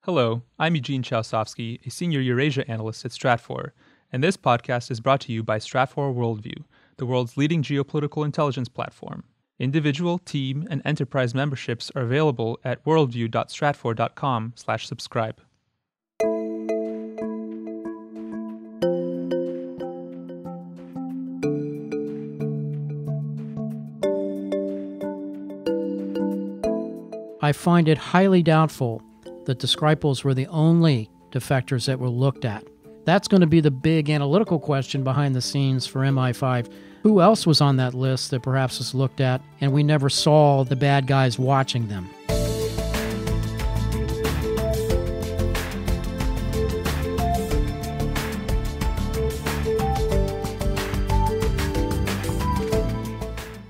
Hello, I'm Eugene Chausovsky, a senior Eurasia analyst at Stratfor, and this podcast is brought to you by Stratfor Worldview, the world's leading geopolitical intelligence platform. Individual, team, and enterprise memberships are available at worldview.stratfor.com/subscribe. I find it highly doubtful that the Skypoles were the only defectors that were looked at. That's going to be the big analytical question behind the scenes for MI5. Who else was on that list that perhaps was looked at and we never saw the bad guys watching them?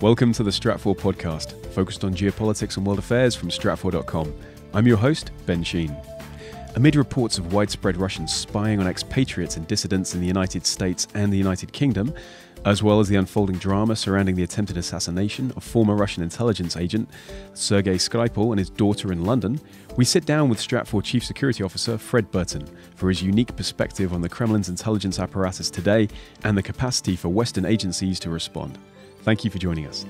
Welcome to the Stratfor Podcast, focused on geopolitics and world affairs from Stratfor.com. I'm your host, Ben Sheen. Amid reports of widespread Russian spying on expatriates and dissidents in the United States and the United Kingdom, as well as the unfolding drama surrounding the attempted assassination of former Russian intelligence agent Sergei Skripal and his daughter in London, we sit down with Stratfor Chief Security Officer Fred Burton for his unique perspective on the Kremlin's intelligence apparatus today and the capacity for Western agencies to respond. Thank you for joining us.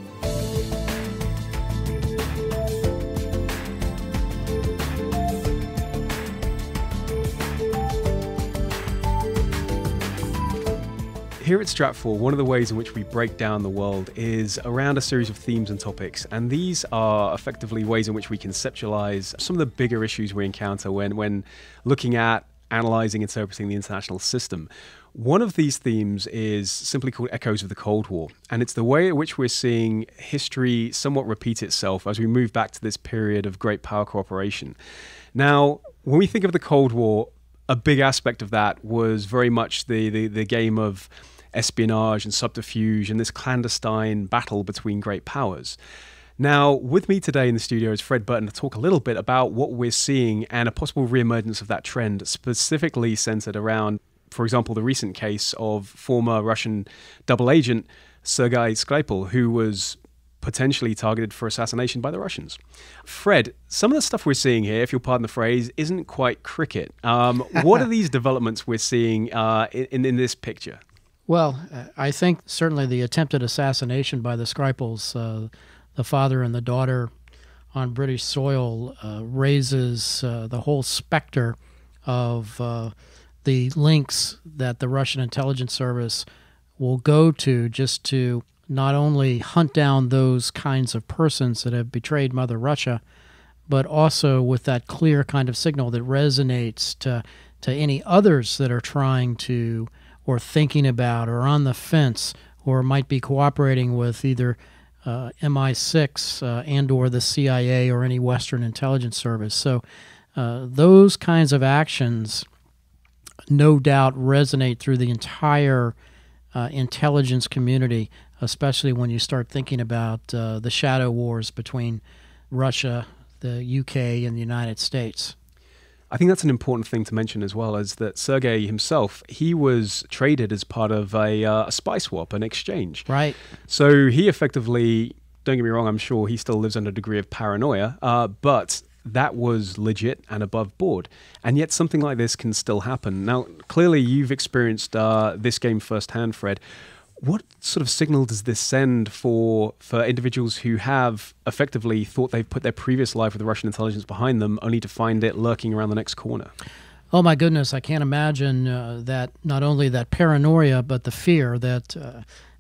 Here at Stratfor, one of the ways in which we break down the world is around a series of themes and topics, and these are effectively ways in which we conceptualize some of the bigger issues we encounter when looking at, analyzing, interpreting the international system. One of these themes is simply called Echoes of the Cold War, and it's the way in which we're seeing history somewhat repeat itself as we move back to this period of great power cooperation. Now, when we think of the Cold War, a big aspect of that was very much the game of espionage and subterfuge and this clandestine battle between great powers. Now, with me today in the studio is Fred Burton to talk a little bit about what we're seeing and a possible reemergence of that trend, specifically centered around, for example, the recent case of former Russian double agent Sergei Skripal, who was potentially targeted for assassination by the Russians. Fred, some of the stuff we're seeing here, if you'll pardon the phrase, isn't quite cricket. What are these developments we're seeing in this picture? Well, I think certainly the attempted assassination by the Skypoles, the father and the daughter on British soil, raises the whole specter of the links that the Russian intelligence service will go to just to not only hunt down those kinds of persons that have betrayed Mother Russia, but also with that clear kind of signal that resonates to any others that are trying to or thinking about or on the fence or might be cooperating with either MI6 and or the CIA or any Western intelligence service. So those kinds of actions no doubt resonate through the entire intelligence community, especially when you start thinking about the shadow wars between Russia, the UK, and the United States. I think that's an important thing to mention as well, is that Sergei himself, he was traded as part of a spy swap, an exchange. Right. So he effectively, don't get me wrong, I'm sure he still lives under a degree of paranoia, but that was legit and above board. And yet something like this can still happen. Now, clearly you've experienced this game firsthand, Fred. What sort of signal does this send for individuals who have effectively thought they've put their previous life with the Russian intelligence behind them, only to find it lurking around the next corner? Oh my goodness, I can't imagine that not only that paranoia, but the fear that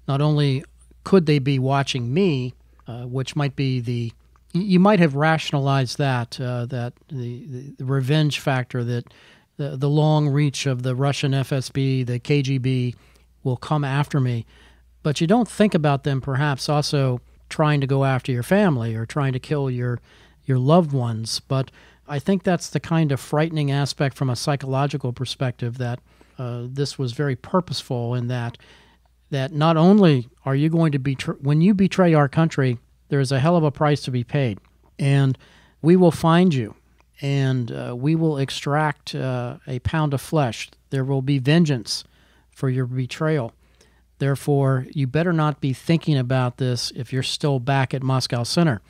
not only could they be watching me, which might be you might have rationalized that the revenge factor, that the long reach of the Russian FSB, the KGB, will come after me. But you don't think about them perhaps also trying to go after your family or trying to kill your loved ones. But I think that's the kind of frightening aspect from a psychological perspective, that this was very purposeful in that not only are you going to when you betray our country, there's a hell of a price to be paid. And we will find you, and we will extract a pound of flesh. There will be vengeance for your betrayal. Therefore, you better not be thinking about this if you're still back at Moscow Center.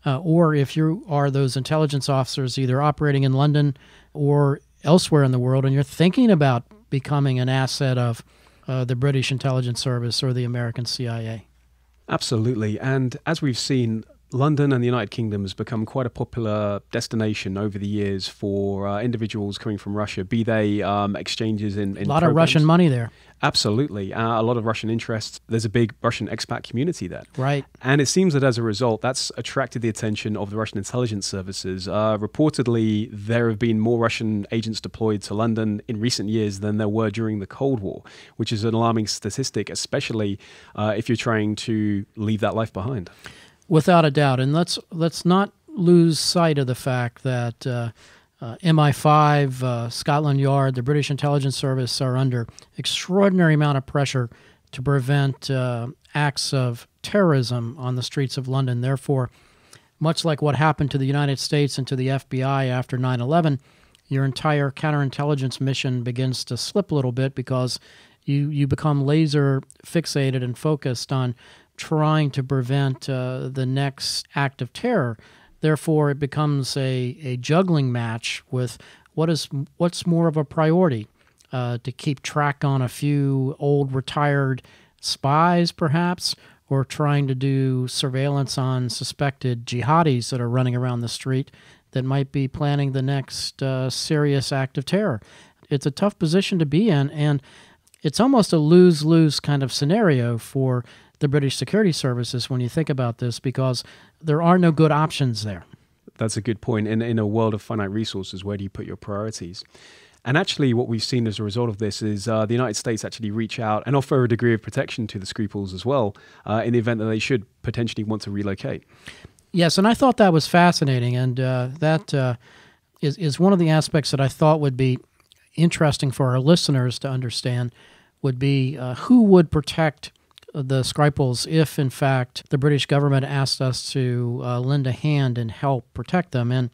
or if you are those intelligence officers either operating in London or elsewhere in the world, and you're thinking about becoming an asset of the British intelligence service or the American CIA. Absolutely. And as we've seen, London and the United Kingdom has become quite a popular destination over the years for individuals coming from Russia, be they exchanges in a lot of Russian money there. Absolutely. A lot of Russian interests. There's a big Russian expat community there. Right. And it seems that as a result, that's attracted the attention of the Russian intelligence services. Reportedly, there have been more Russian agents deployed to London in recent years than there were during the Cold War, which is an alarming statistic, especially if you're trying to leave that life behind. Without a doubt. And let's not lose sight of the fact that MI5, Scotland Yard, the British intelligence service are under extraordinary amount of pressure to prevent acts of terrorism on the streets of London. Therefore, much like what happened to the United States and to the FBI after 9/11, your entire counterintelligence mission begins to slip a little bit because you become laser fixated and focused on trying to prevent the next act of terror. Therefore, it becomes a juggling match with what's more of a priority, to keep track on a few old retired spies, perhaps, or trying to do surveillance on suspected jihadis that are running around the street that might be planning the next serious act of terror. It's a tough position to be in, and it's almost a lose-lose kind of scenario for the British security services when you think about this, because there are no good options there. That's a good point. In a world of finite resources, where do you put your priorities? And actually, what we've seen as a result of this is the United States actually reach out and offer a degree of protection to the Skripals as well, in the event that they should potentially want to relocate. Yes, and I thought that was fascinating, and that is one of the aspects that I thought would be interesting for our listeners to understand, would be who would protect the Skypoles if, in fact, the British government asked us to lend a hand and help protect them. And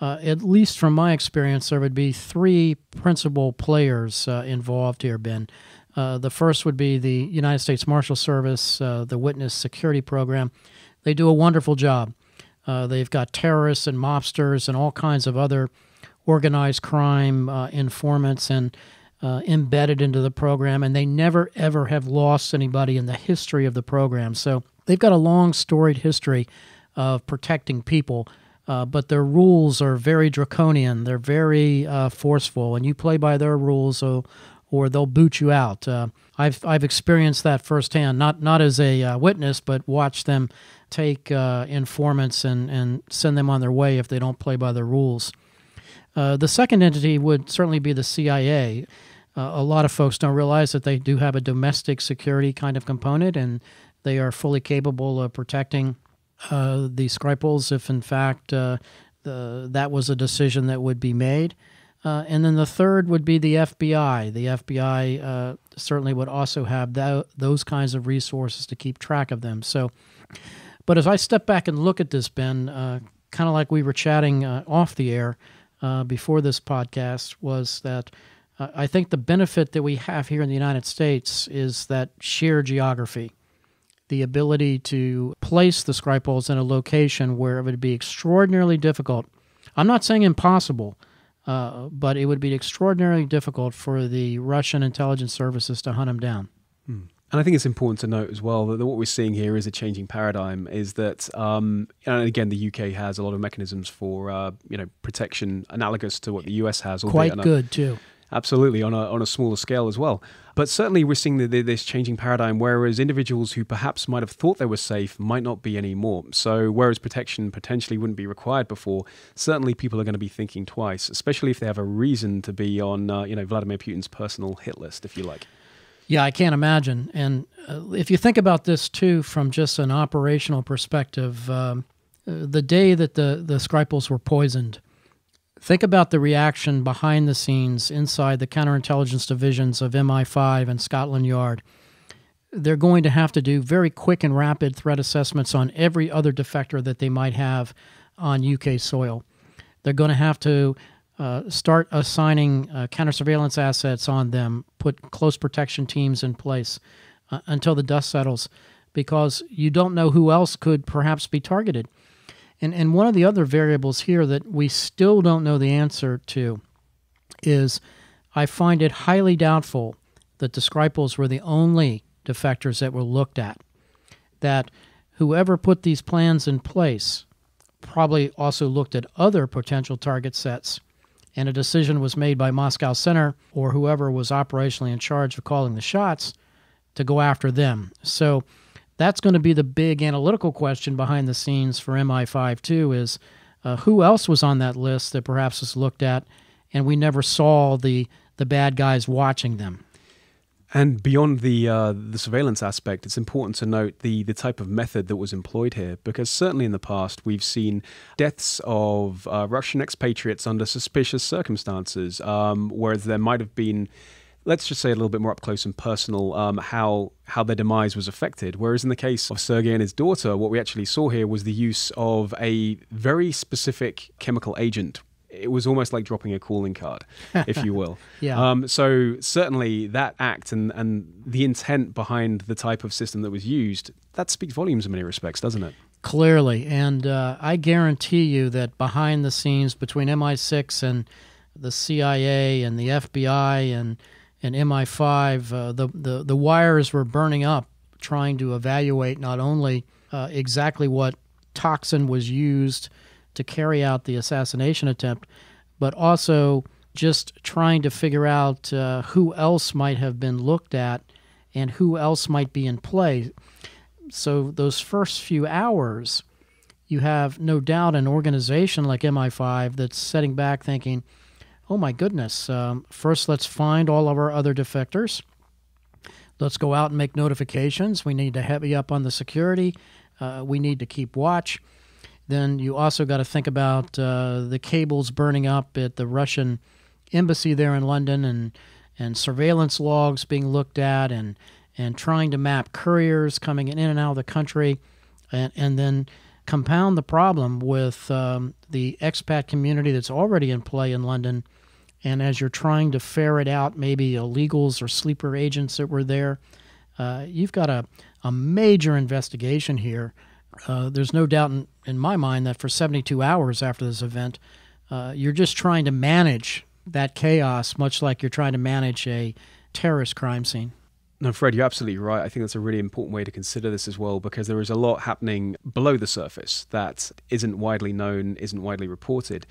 at least from my experience, there would be three principal players involved here, Ben. The first would be the United States Marshal Service, the Witness Security Program. They do a wonderful job. They've got terrorists and mobsters and all kinds of other organized crime informants and embedded into the program, and they never, ever have lost anybody in the history of the program. So they've got a long, storied history of protecting people, but their rules are very draconian. They're very forceful, and you play by their rules or they'll boot you out. I've experienced that firsthand, not as a witness, but watch them take informants and send them on their way if they don't play by their rules. The second entity would certainly be the CIA. A lot of folks don't realize that they do have a domestic security kind of component, and they are fully capable of protecting the Skypoles if, in fact, that was a decision that would be made. And then the third would be the FBI. The FBI certainly would also have those kinds of resources to keep track of them. So, but as I step back and look at this, Ben, kind of like we were chatting off the air before this podcast, was that I think the benefit that we have here in the United States is that sheer geography, the ability to place the Skypoles in a location where it would be extraordinarily difficult. I'm not saying impossible, but it would be extraordinarily difficult for the Russian intelligence services to hunt them down. And I think it's important to note as well that what we're seeing here is a changing paradigm, is that, and again, the UK has a lot of mechanisms for protection analogous to what the US has. Quite good, too. Absolutely, on a smaller scale as well. But certainly we're seeing this changing paradigm, whereas individuals who perhaps might have thought they were safe might not be anymore. So whereas protection potentially wouldn't be required before, certainly people are going to be thinking twice, especially if they have a reason to be on Vladimir Putin's personal hit list, if you like. Yeah, I can't imagine. And if you think about this, too, from just an operational perspective, the day that the Skypoles were poisoned, think about the reaction behind the scenes inside the counterintelligence divisions of MI5 and Scotland Yard. They're going to have to do very quick and rapid threat assessments on every other defector that they might have on UK soil. They're going to have to start assigning counter-surveillance assets on them, put close protection teams in place until the dust settles, because you don't know who else could perhaps be targeted. And one of the other variables here that we still don't know the answer to is I find it highly doubtful that the Skypoles were the only defectors that were looked at, that whoever put these plans in place probably also looked at other potential target sets, and a decision was made by Moscow Center or whoever was operationally in charge of calling the shots to go after them. So that's going to be the big analytical question behind the scenes for MI5 too, is who else was on that list that perhaps was looked at and we never saw the bad guys watching them. And beyond the surveillance aspect, it's important to note the type of method that was employed here, because certainly in the past we've seen deaths of Russian expatriates under suspicious circumstances, whereas there might have been, let's just say, a little bit more up close and personal how their demise was affected. Whereas in the case of Sergei and his daughter, what we actually saw here was the use of a very specific chemical agent. It was almost like dropping a calling card, if you will. Yeah. So certainly that act and the intent behind the type of system that was used, that speaks volumes in many respects, doesn't it? Clearly. And I guarantee you that behind the scenes between MI6 and the CIA and the FBI and MI5, the wires were burning up trying to evaluate not only exactly what toxin was used to carry out the assassination attempt, but also just trying to figure out who else might have been looked at and who else might be in play. So those first few hours, you have no doubt an organization like MI5 that's sitting back thinking, oh my goodness, first let's find all of our other defectors. Let's go out and make notifications. We need to heavy up on the security. We need to keep watch. Then you also got to think about the cables burning up at the Russian embassy there in London and surveillance logs being looked at and trying to map couriers coming in and out of the country and then compound the problem with the expat community that's already in play in London. And as you're trying to ferret out maybe illegals or sleeper agents that were there, you've got a major investigation here. There's no doubt in my mind that for 72 hours after this event, you're just trying to manage that chaos, much like you're trying to manage a terrorist crime scene. No, Fred, you're absolutely right. I think that's a really important way to consider this as well, because there is a lot happening below the surface that isn't widely known, isn't widely reported.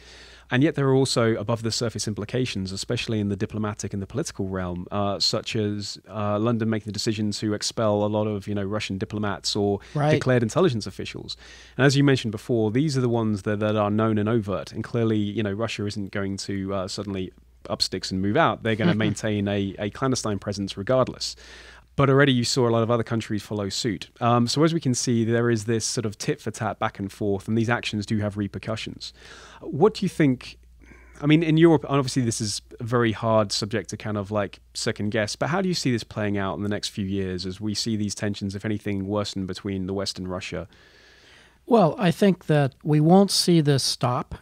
And yet there are also above the surface implications, especially in the diplomatic and the political realm, such as London making the decision to expel a lot of Russian diplomats or declared intelligence officials. And as you mentioned before, these are the ones that are known and overt. And clearly, Russia isn't going to suddenly up sticks and move out. They're going to maintain a clandestine presence regardless. But already you saw a lot of other countries follow suit. So as we can see, there is this sort of tit for tat back and forth, and these actions do have repercussions. What do you think? I mean, in Europe, obviously this is a very hard subject to kind of like second guess, but how do you see this playing out in the next few years as we see these tensions, if anything, worsen between the West and Russia? Well, I think that we won't see this stop.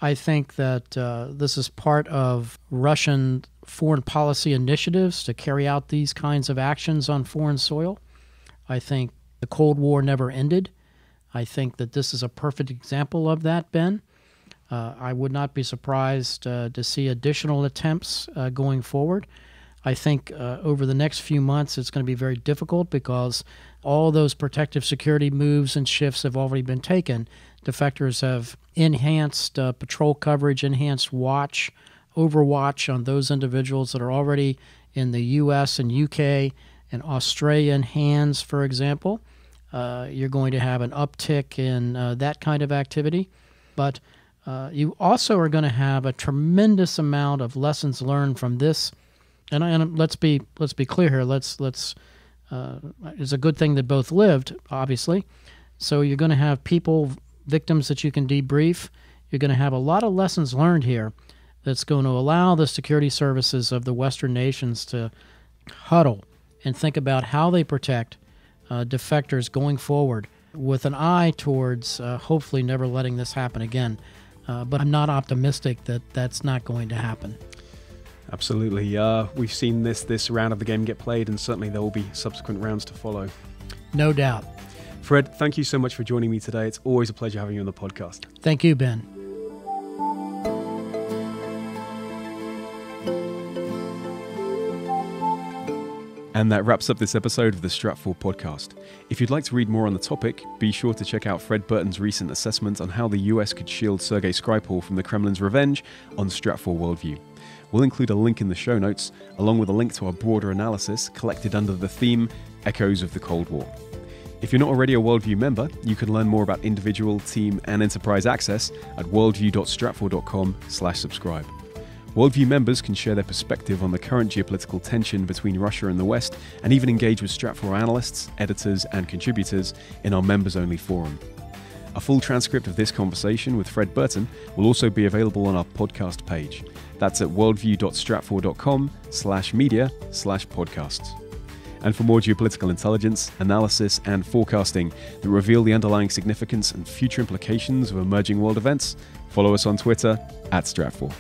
I think that this is part of Russian foreign policy initiatives to carry out these kinds of actions on foreign soil. I think the Cold War never ended. I think that this is a perfect example of that, Ben. I would not be surprised to see additional attempts going forward. I think over the next few months it's going to be very difficult because all those protective security moves and shifts have already been taken. Defectors have enhanced patrol coverage, enhanced overwatch on those individuals that are already in the U.S. and UK and Australian hands, for example. You're going to have an uptick in that kind of activity. But you also are going to have a tremendous amount of lessons learned from this. And let's be clear here. It's a good thing that both lived, obviously. So you're going to have victims that you can debrief. You're going to have a lot of lessons learned here that's going to allow the security services of the Western nations to huddle and think about how they protect defectors going forward with an eye towards hopefully never letting this happen again. But I'm not optimistic that that's not going to happen. Absolutely. We've seen this round of the game get played, and certainly there will be subsequent rounds to follow. No doubt. Fred, thank you so much for joining me today. It's always a pleasure having you on the podcast. Thank you, Ben. And that wraps up this episode of the Stratfor Podcast. If you'd like to read more on the topic, be sure to check out Fred Burton's recent assessment on how the US could shield Sergei Skripal from the Kremlin's revenge on Stratfor Worldview. We'll include a link in the show notes, along with a link to our broader analysis collected under the theme Echoes of the Cold War. If you're not already a Worldview member, you can learn more about individual, team, and enterprise access at worldview.stratfor.com/subscribe. Worldview members can share their perspective on the current geopolitical tension between Russia and the West, and even engage with Stratfor analysts, editors, and contributors in our members-only forum. A full transcript of this conversation with Fred Burton will also be available on our podcast page. That's at worldview.stratfor.com/media/podcasts. And for more geopolitical intelligence, analysis, and forecasting that reveal the underlying significance and future implications of emerging world events, follow us on Twitter @Stratfor.